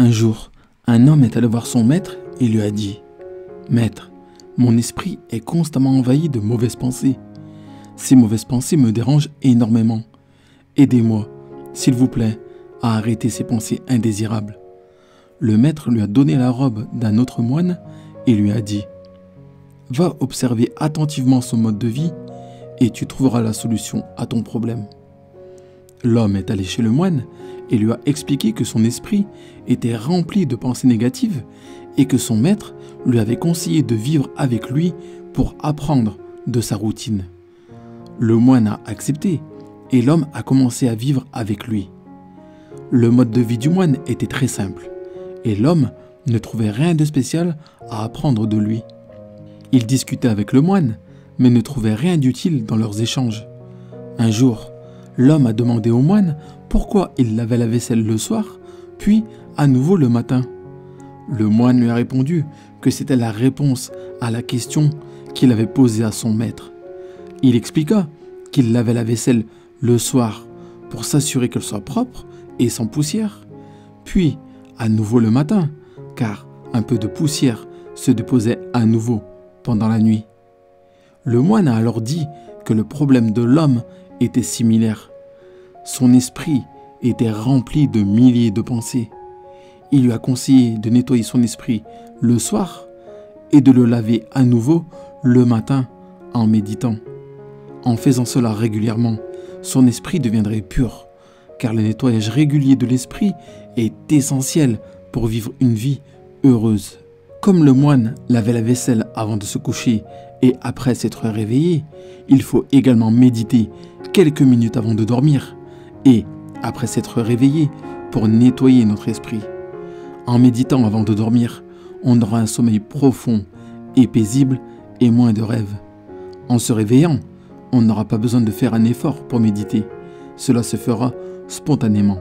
Un jour, un homme est allé voir son maître et lui a dit « Maître, mon esprit est constamment envahi de mauvaises pensées. Ces mauvaises pensées me dérangent énormément. Aidez-moi, s'il vous plaît, à arrêter ces pensées indésirables. » Le maître lui a donné la robe d'un autre moine et lui a dit « Va observer attentivement son mode de vie et tu trouveras la solution à ton problème. » L'homme est allé chez le moine et lui a expliqué que son esprit était rempli de pensées négatives et que son maître lui avait conseillé de vivre avec lui pour apprendre de sa routine. Le moine a accepté et l'homme a commencé à vivre avec lui. Le mode de vie du moine était très simple et l'homme ne trouvait rien de spécial à apprendre de lui. Il discutait avec le moine mais ne trouvait rien d'utile dans leurs échanges. Un jour, l'homme a demandé au moine pourquoi il lavait la vaisselle le soir, puis à nouveau le matin. Le moine lui a répondu que c'était la réponse à la question qu'il avait posée à son maître. Il expliqua qu'il lavait la vaisselle le soir pour s'assurer qu'elle soit propre et sans poussière, puis à nouveau le matin, car un peu de poussière se déposait à nouveau pendant la nuit. Le moine a alors dit que le problème de l'homme était similaire. Son esprit était rempli de milliers de pensées. Il lui a conseillé de nettoyer son esprit le soir et de le laver à nouveau le matin en méditant. En faisant cela régulièrement, son esprit deviendrait pur, car le nettoyage régulier de l'esprit est essentiel pour vivre une vie heureuse. Comme le moine lavait la vaisselle avant de se coucher et après s'être réveillé, il faut également méditer quelques minutes avant de dormir et après s'être réveillé pour nettoyer notre esprit. En méditant avant de dormir, on aura un sommeil profond et paisible et moins de rêves. En se réveillant, on n'aura pas besoin de faire un effort pour méditer. Cela se fera spontanément.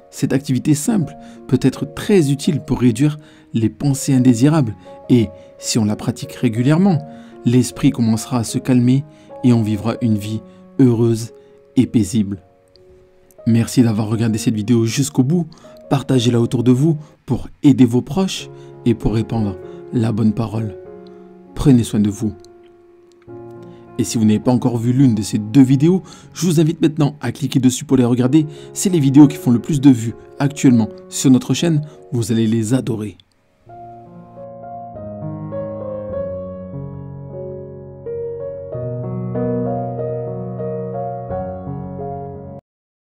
Cette activité simple peut être très utile pour réduire les pensées indésirables et, si on la pratique régulièrement, l'esprit commencera à se calmer et on vivra une vie heureuse et paisible. Merci d'avoir regardé cette vidéo jusqu'au bout. Partagez-la autour de vous pour aider vos proches et pour répandre la bonne parole. Prenez soin de vous. Et si vous n'avez pas encore vu l'une de ces deux vidéos, je vous invite maintenant à cliquer dessus pour les regarder. C'est les vidéos qui font le plus de vues actuellement sur notre chaîne. Vous allez les adorer.